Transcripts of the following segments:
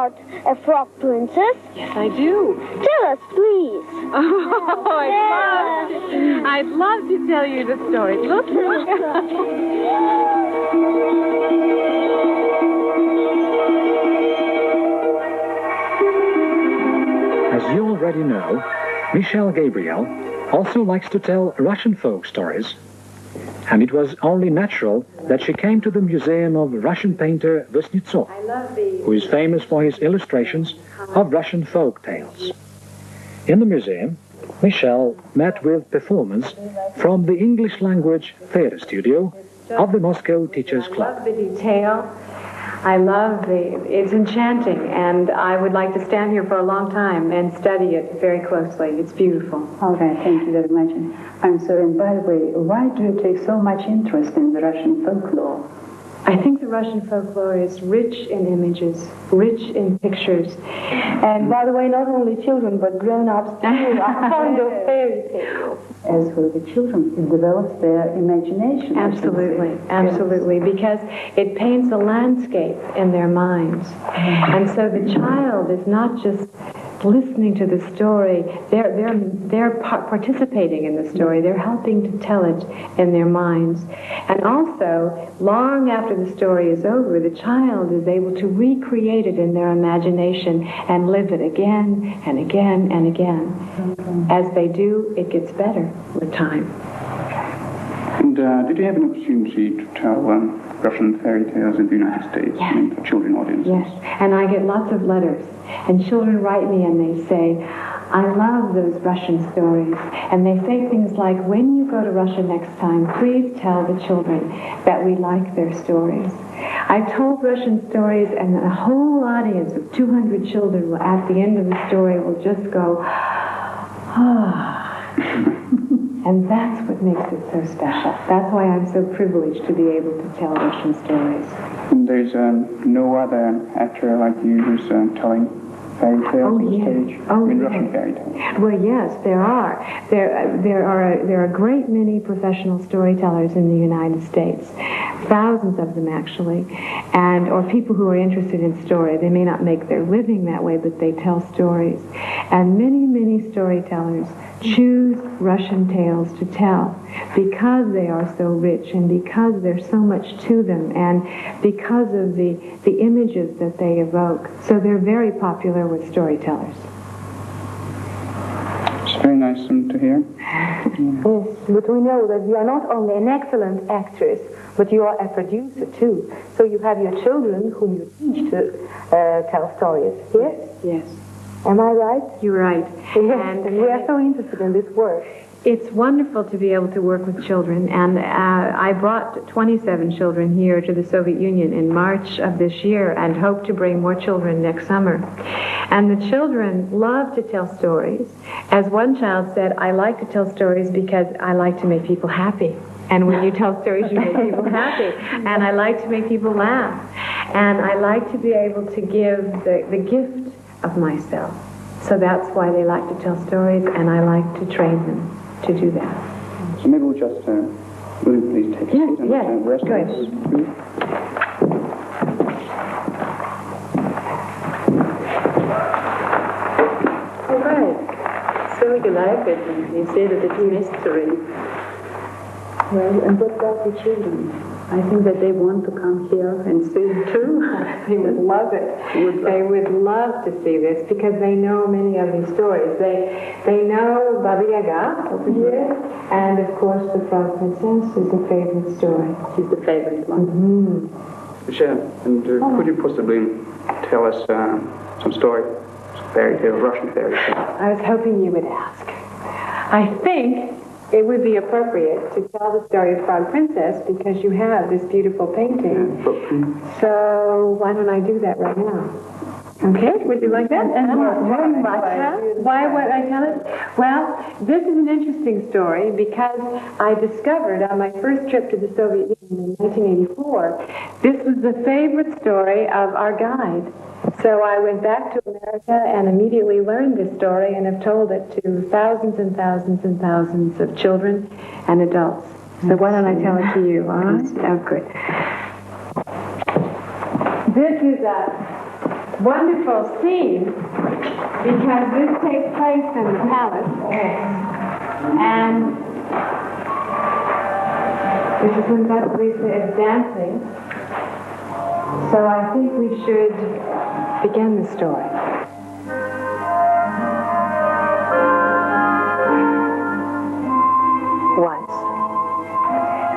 about a frog princess? Yes, I do. Tell us, please. Oh, I'd love to tell you the story. Look. As you already know, Michale Gabriel also likes to tell Russian folk stories. And it was only natural that she came to the museum of Russian painter Kuznetsov, who is famous for his illustrations of Russian folk tales. In the museum, Michelle met with performers from the English language theater studio of the Moscow Teachers Club. I love the detail. I love it's enchanting, and I would like to stand here for a long time and study it very closely. It's beautiful. Okay, thank you very much. I'm sorry, and by the way, why do you take so much interest in the Russian folklore? I think the Russian folklore is rich in images, rich in pictures. And by the way, not only children, but grown-ups too are fond of fairy tales. As for the children, it develops their imagination. Absolutely, absolutely, because it paints a landscape in their minds. And so the child is not just listening to the story, they're participating in the story, they're helping to tell it in their minds. And also, long after the story is over, the child is able to recreate it in their imagination and live it again and again and again. As they do, it gets better with time. And did you have an opportunity to tell Russian fairy tales in the United States? Yes. I mean, for children audiences? Yes, and I get lots of letters, and children write me and they say, I love those Russian stories. And they say things like, when you go to Russia next time, please tell the children that we like their stories. I've told Russian stories, and a whole audience of 200 children will, at the end of the story, will just go, ah. And that's what makes it so special. That's why I'm so privileged to be able to tell Russian stories. And there's no other actor like you who's telling fairy tales on the stage? Russian fairy tales. Well, yes, there are. There are a great many professional storytellers in the United States, thousands of them actually, or people who are interested in story. They may not make their living that way, but they tell stories. And many, many storytellers choose Russian tales to tell because they are so rich and because there's so much to them and because of the images that they evoke. So they're very popular with storytellers. It's very nice to hear. Yes, but we know that you are not only an excellent actress, but you are a producer too. So you have your children whom you teach to tell stories, yes? Yes. Am I right? You're right. And we are so interested in this work. It's wonderful to be able to work with children, and I brought 27 children here to the Soviet Union in March of this year and hope to bring more children next summer. And the children love to tell stories. As one child said, I like to tell stories because I like to make people happy. And when you tell stories, you make people happy. And I like to make people laugh. And I like to be able to give the gift of myself. So that's why they like to tell stories, and I like to train them to do that. So maybe we'll just, will you please take a seat and rest? Good. All right. So you like it, and you say that it's mystery. Well, and what about the children? I think that they want to come here and see it too. They would love it. They would love to see this because they know many of these stories. They know Baba Yaga over here, and of course the Frog Princess is a favorite story. She's the favorite one. Mm-hmm. Michelle, and could you possibly tell us some story, some fairy tale, Russian fairy tale? I was hoping you would ask. I think it would be appropriate to tell the story of Frog Princess because you have this beautiful painting. So why don't I do that right now? Okay, would you like that? Why would I tell it? Well, this is an interesting story because I discovered on my first trip to the Soviet Union in 1984, this was the favorite story of our guide. So I went back to America and immediately learned this story and have told it to thousands and thousands and thousands of children and adults. So why don't I tell it to you, all right? Oh, good. This is a wonderful scene because this takes place in the palace. And this is when Vasilisa is dancing. So I think we should begin the story. Once,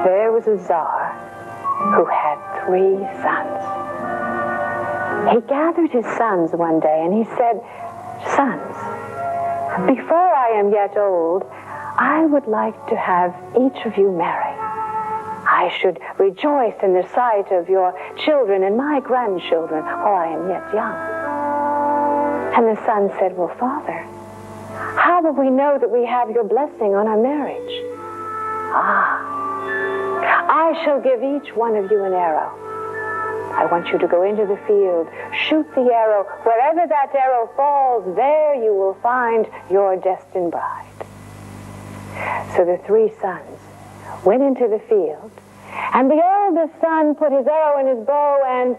there was a Tsar who had 3 sons. He gathered his sons one day and he said, "Sons, before I am yet old, I would like to have each of you marry. I should rejoice in the sight of your children and my grandchildren while I am yet young." And the son said, "Well, Father, how will we know that we have your blessing on our marriage?" "I shall give each one of you an arrow. I want you to go into the field, shoot the arrow. Wherever that arrow falls, there you will find your destined bride." So the 3 sons went into the field, and the oldest son put his arrow in his bow, and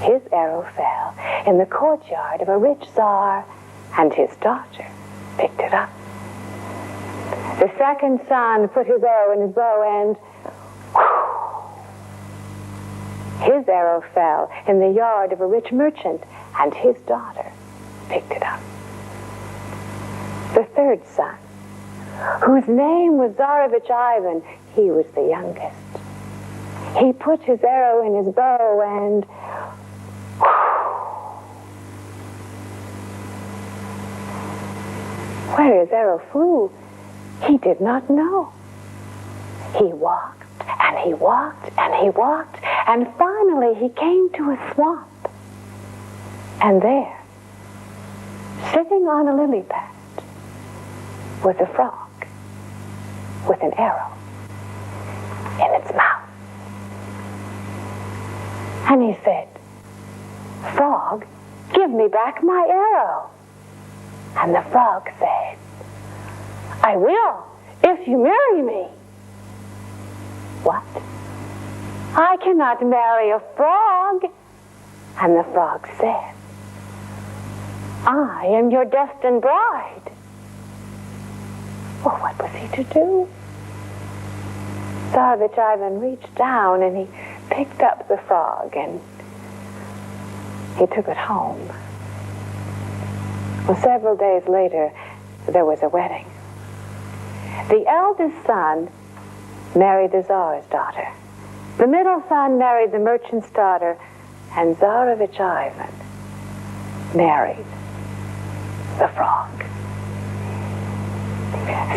his arrow fell in the courtyard of a rich Tsar, and his daughter picked it up. The second son put his arrow in his bow, and his arrow fell in the yard of a rich merchant, and his daughter picked it up. The third son, whose name was Tsarevich Ivan, he was the youngest. He put his arrow in his bow, and where his arrow flew, he did not know. He walked, and he walked, and he walked, and finally he came to a swamp. And there, sitting on a lily pad, was a frog with an arrow in its mouth. And he said, "Frog, give me back my arrow." And the frog said, "I will, if you marry me." "What? I cannot marry a frog." And the frog said, "I am your destined bride." Well, what was he to do? Tsarevich Ivan reached down and he picked up the frog and he took it home. Well, several days later, there was a wedding. The eldest son married the Tsar's daughter. The middle son married the merchant's daughter, and Tsarevich Ivan married the frog.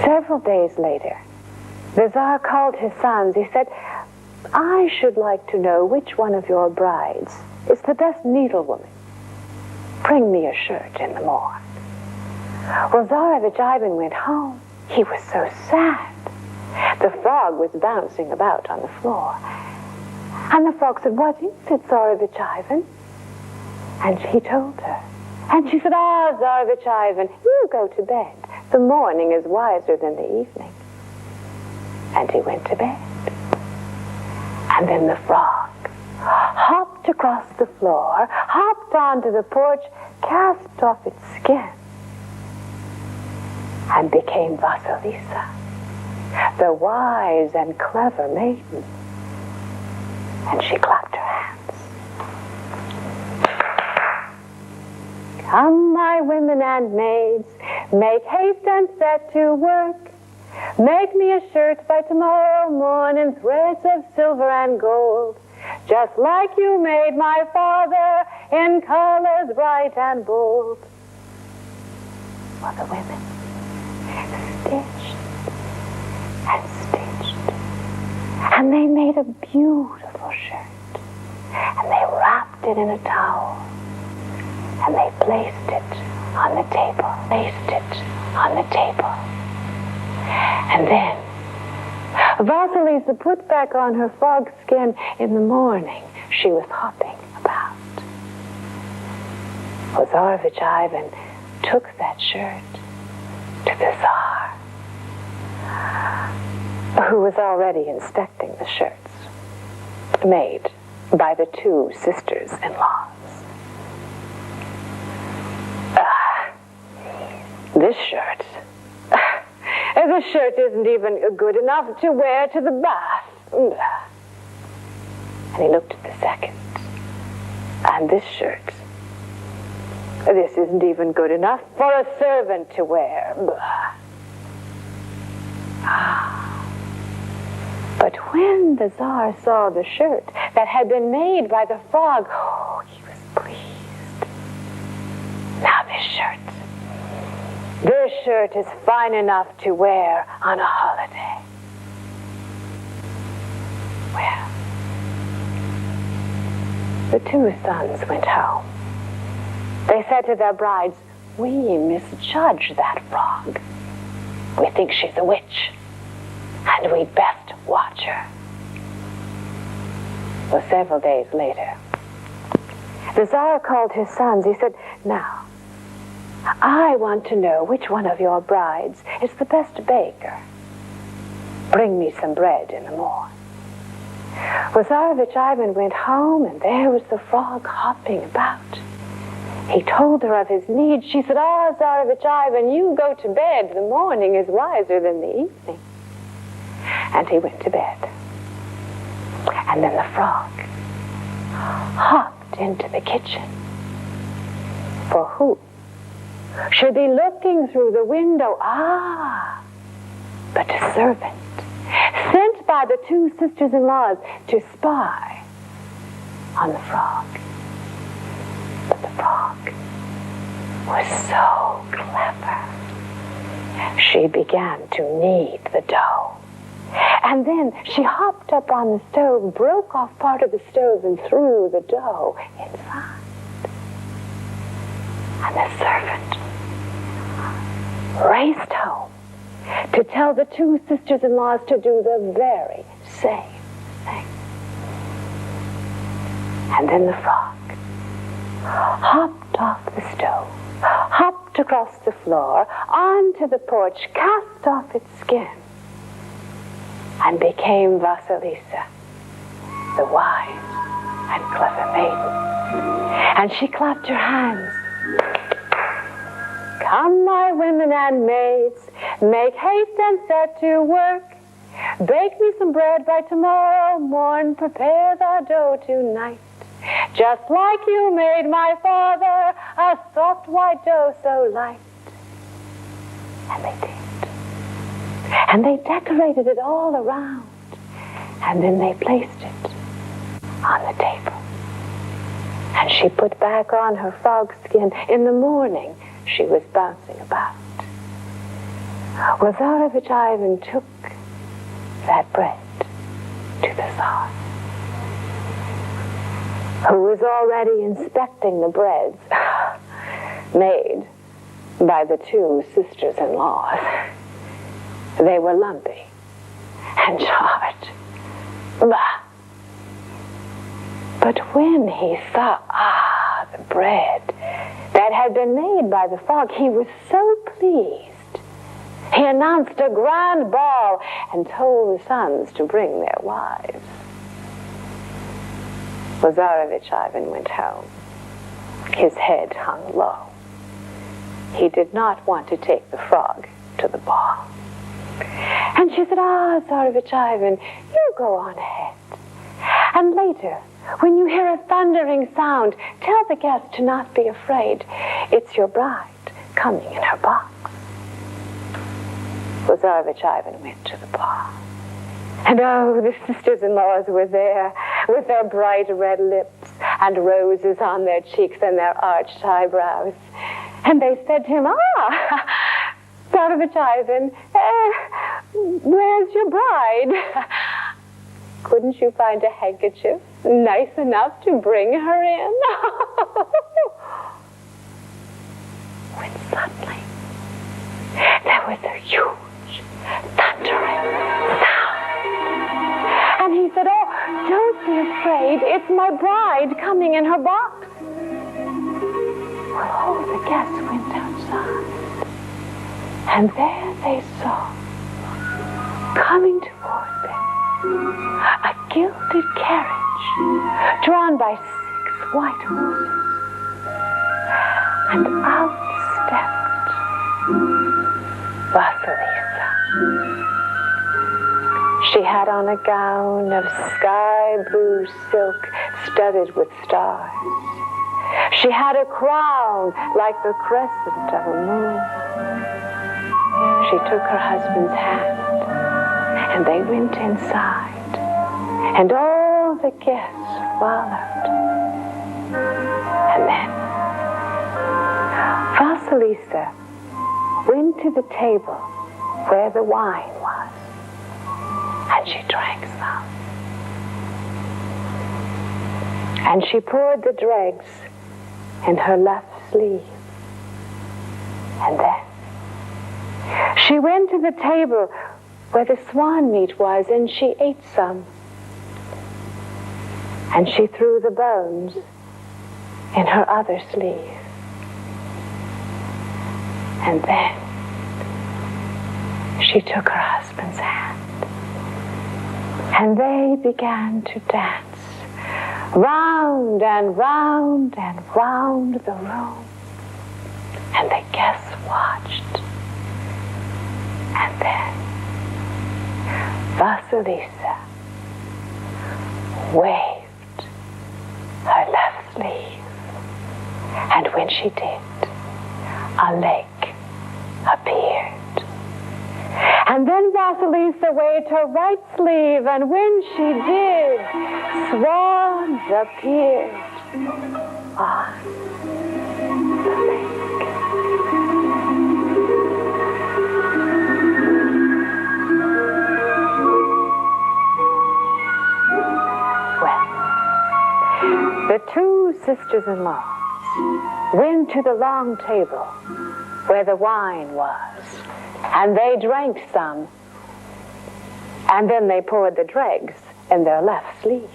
Several days later, the Tsar called his sons. He said, "I should like to know which one of your brides is the best needlewoman. Bring me a shirt in the morn." Well, Tsarevich Ivan went home. He was so sad. The frog was bouncing about on the floor. And the frog said, "What is it, Tsarevich Ivan?" And he told her. And she said, "Ah, Tsarevich Ivan, you go to bed. The morning is wiser than the evening." And he went to bed. And then the frog hopped across the floor, hopped onto the porch, cast off its skin, and became Vasilisa, the wise and clever maiden. And she clapped her hands. "Come, my women and maids, make haste and set to work. Make me a shirt by tomorrow morn in threads of silver and gold, just like you made my father in colors bright and bold." Well, the women stitched and stitched, and they made a beautiful shirt, and they wrapped it in a towel, and they placed it on the table, And then Vasilisa put back on her frog skin. In the morning, she was hopping about. Well, Tsarevich Ivan took that shirt to the Tsar, who was already inspecting the shirts made by the two sisters-in-laws. This shirt. This shirt isn't even good enough to wear to the bath. And he looked at the second. And this shirt. This isn't even good enough for a servant to wear. But when the Tsar saw the shirt that had been made by the frog, oh, he was pleased. Now this shirt is fine enough to wear on a holiday. Well, the two sons went home. They said to their brides, "We misjudged that frog. We think she's a witch, and we'd best watch her." Well, several days later, the Tsar called his sons. He said, "Now, I want to know which one of your brides is the best baker. Bring me some bread in the morning." Well, Tsarevich Ivan went home, and there was the frog hopping about. He told her of his need. She said, "Ah, Tsarevich Ivan, you go to bed. The morning is wiser than the evening." And he went to bed. And then the frog hopped into the kitchen. For who should be looking through the window? But a servant sent by the two sisters-in-laws to spy on the frog. But the frog was so clever. She began to knead the dough. And then she hopped up on the stove, broke off part of the stove, and threw the dough inside. And the servant raced home to tell the two sisters-in-laws to do the very same thing. And then the frog hopped off the stove, hopped across the floor, onto the porch, cast off its skin, and became Vasilisa, the wise and clever maiden. And she clapped her hands. "Come, my women and maids, make haste and set to work. Bake me some bread by tomorrow morn, prepare the dough tonight. Just like you made my father, a soft white dough so light." And they did. And they decorated it all around. And then they placed it on the table. And she put back on her frog skin. In the morning, she was bouncing about. Well, Tsarevich Ivan took that bread to the Tsar, who was already inspecting the breads made by the two sisters-in-laws. They were lumpy and charred. But when he saw, the bread that had been made by the frog, he was so pleased. He announced a grand ball and told the sons to bring their wives. Tsarevich Ivan went home. His head hung low. He did not want to take the frog to the ball. And she said, Tsarevich Ivan, you go on ahead. And later, when you hear a thundering sound, tell the guests to not be afraid. It's your bride coming in her box. Tsarevich Ivan went to the ball. And the sisters-in-laws were there with their bright red lips and roses on their cheeks and their arched eyebrows. And they said to him, Tsarevich Ivan, where's your bride? Couldn't you find a handkerchief nice enough to bring her in? When suddenly there was a huge thundering sound. And he said, don't be afraid. It's my bride coming in her box. Well, all the guests went outside. And there they saw, coming toward them, a gilded carriage drawn by 6 white horses. And out stepped Vasilisa. She had on a gown of sky blue silk studded with stars. She had a crown like the crescent of a moon. She took her husband's hand, and they went inside, and all the guests followed. And then Vasilisa went to the table where the wine was, and she drank some. And she poured the dregs in her left sleeve. And then she went to the table where the swan meat was, and she ate some. And she threw the bones in her other sleeve. And then she took her husband's hand, and they began to dance round and round and round the room. And the guests watched. And then Vasilisa waved her left sleeve, and when she did, a lake appeared. And then Vasilisa waved her right sleeve, and when she did, swans appeared on the lake. Well, the 2 sisters-in-law went to the long table where the wine was, and they drank some, and then they poured the dregs in their left sleeves.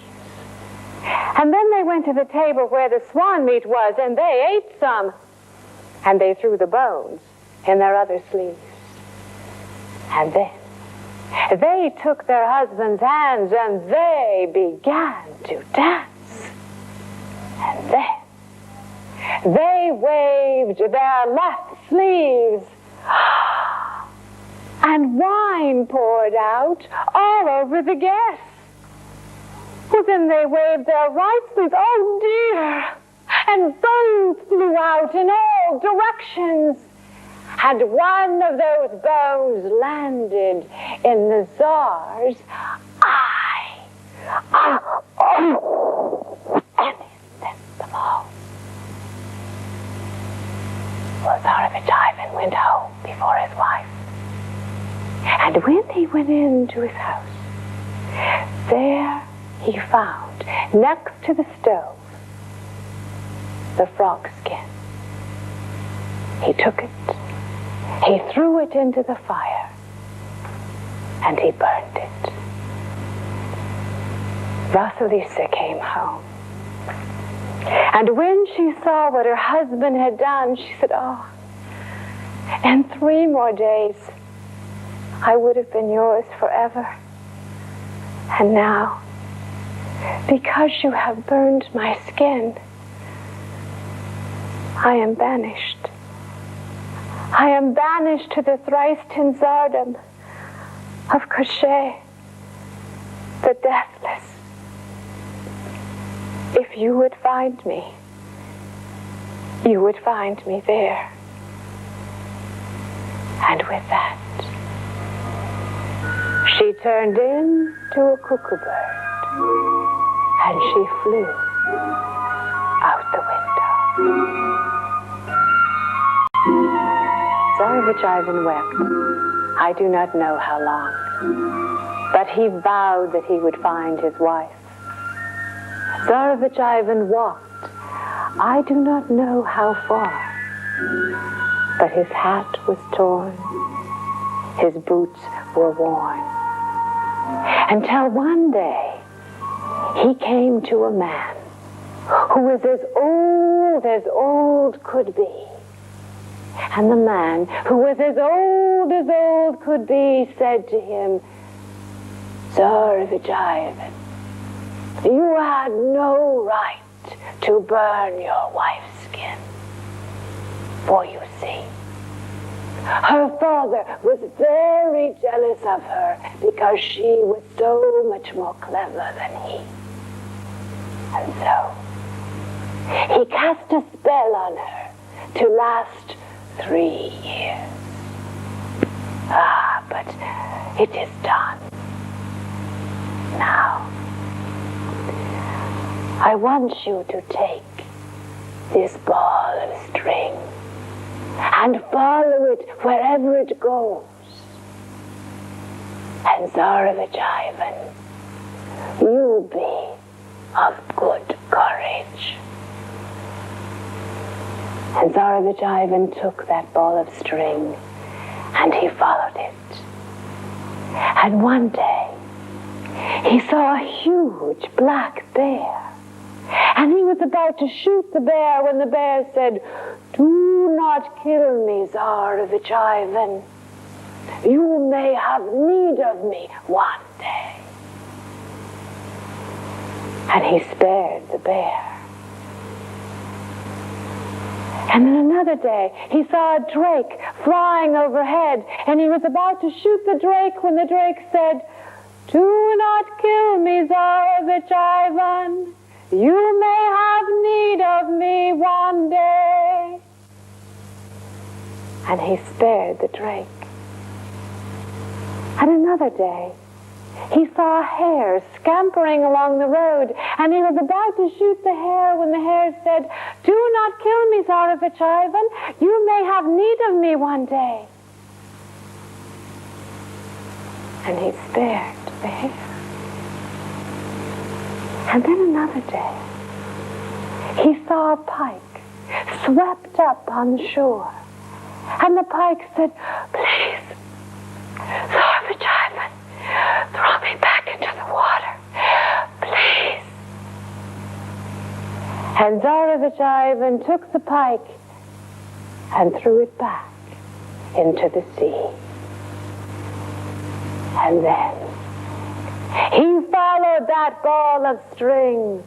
And then they went to the table where the swan meat was, and they ate some, and they threw the bones in their other sleeves. And then they took their husbands' hands, and they began to dance. And then they waved their left sleeves, and wine poured out all over the guests. Well, then they waved their right sleeves. Oh, dear! And bones flew out in all directions. And one of those bones landed in the Tsar's eye. And he sent them home. Well, Tsarevich Ivan went home before his wife. And when he went into his house, there he found, next to the stove, the frog skin. He took it, he threw it into the fire, and he burned it. Vasilisa came home. And when she saw what her husband had done, she said, "Oh, in 3 more days, I would have been yours forever. And now, because you have burned my skin, I am banished. I am banished to the thrice-tin tsardom of Koshchei, the deathless. If you would find me, you would find me there." And with that, she turned into a cuckoo bird, and she flew out the window. Tsarevich Ivan wept. I do not know how long, but he vowed that he would find his wife. Tsarevich Ivan walked. I do not know how far, but his hat was torn, his boots were worn, until one day he came to a man who was as old could be. And the man, who was as old could be, said to him, "Tsarevich Ivan, You had no right to burn your wife's skin. For you see, her father was very jealous of her because she was so much more clever than he. And so, he cast a spell on her to last 3 years. Ah, but it is done. Now, I want you to take this ball of string and follow it wherever it goes. And Tsarevich Ivan, you be of good courage. And Tsarevich Ivan took that ball of string and he followed it. And one day, he saw a huge black bear. And he was about to shoot the bear when the bear said, "Do not kill me, Tsarevich Ivan. You may have need of me one day." And he spared the bear. And then another day, he saw a drake flying overhead, and he was about to shoot the drake when the drake said, "Do not kill me, Tsarevich Ivan. You may have need of me one day." And he spared the drake. And another day, he saw a hare scampering along the road, and he was about to shoot the hare when the hare said, "Do not kill me, Tsarevich Ivan. You may have need of me one day." And he spared the hare. And then another day, he saw a pike swept up on the shore. And the pike said, "Please, Tsarevich Ivan, throw me back into the water, please." And Tsarevich Ivan took the pike and threw it back into the sea. And then he followed that ball of string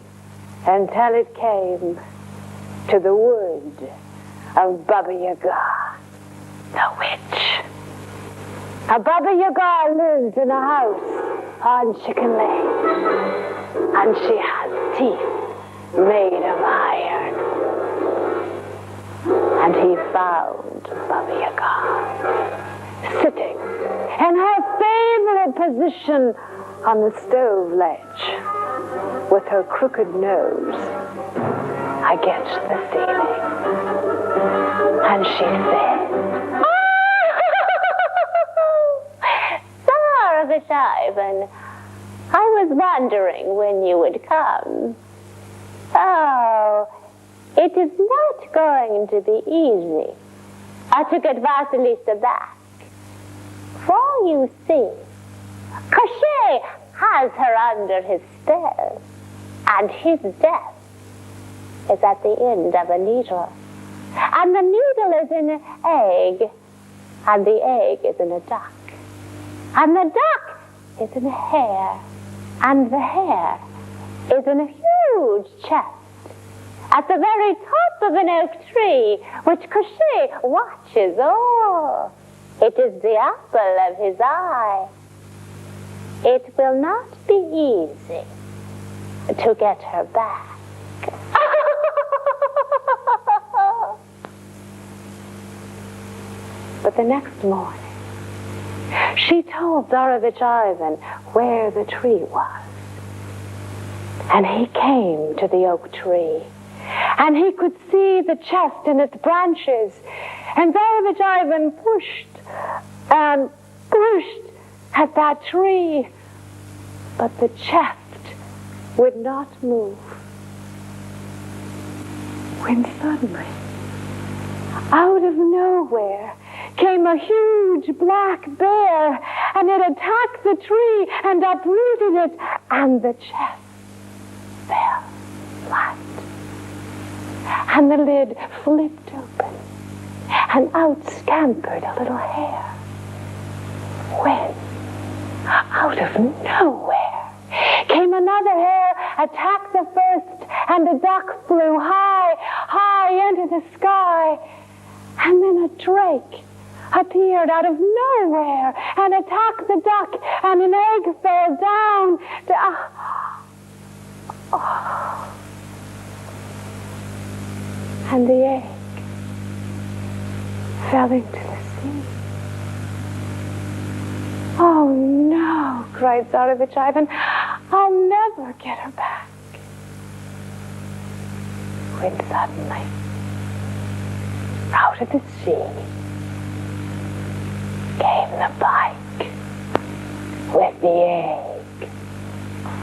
until it came to the wood of Baba Yaga, the witch. A Baba Yaga lived in a house on Chicken Lane, and she had teeth made of iron. And he found Baba Yaga sitting in her favorite position on the stove ledge with her crooked nose against the ceiling. And she said, "Tsarevich Ivan, I was wondering when you would come. Oh, it is not going to be easy to get Vasilisa back. For you see, Koshchei has her under his spell, and his death is at the end of a needle. And the needle is in an egg, and the egg is in a duck. And the duck is in a hare, and the hare is in a huge chest at the very top of an oak tree, which Koshchei watches. Oh, it is the apple of his eye. It will not be easy to get her back." But the next morning, she told Tsarevich Ivan where the tree was. And he came to the oak tree, and he could see the chest and its branches. And Tsarevich Ivan pushed and pushed at that tree, but the chest would not move. When suddenly, out of nowhere, came a huge black bear, and it attacked the tree and uprooted it, and the chest fell flat. And the lid flipped open, and out scampered a little hare. When, out of nowhere, came another hare attacked the first, and the duck flew high, high into the sky. And then a drake appeared out of nowhere and attacked the duck, and an egg fell down. And the egg fell into the sea. Oh no, cried Tsarevich Ivan, I'll never get her back. When suddenly, out of the sea, came the pike with the egg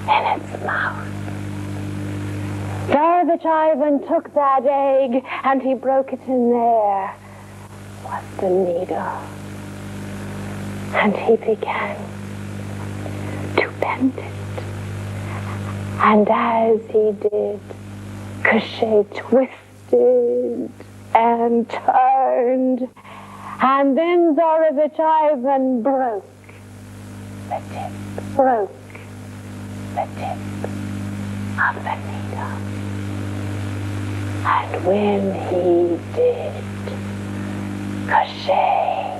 in its mouth. Tsarevich Ivan took that egg and he broke it in there. Was the needle. And he began to bend it. And as he did, Cochet twisted and turned. And then Tsarevich Ivan broke the tip of the needle. And when he did, Cochet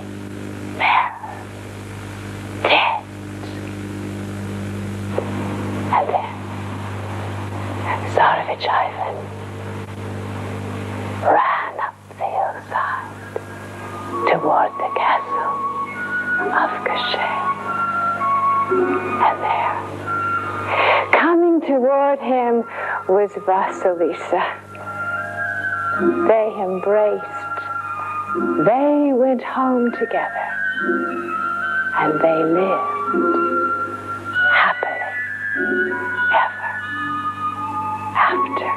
fell dead. And then Tsarevich Ivan ran up the hillside toward the castle of Cochet. And there, coming toward him, was Vasilisa. They embraced. They went home together. And they lived happily ever after.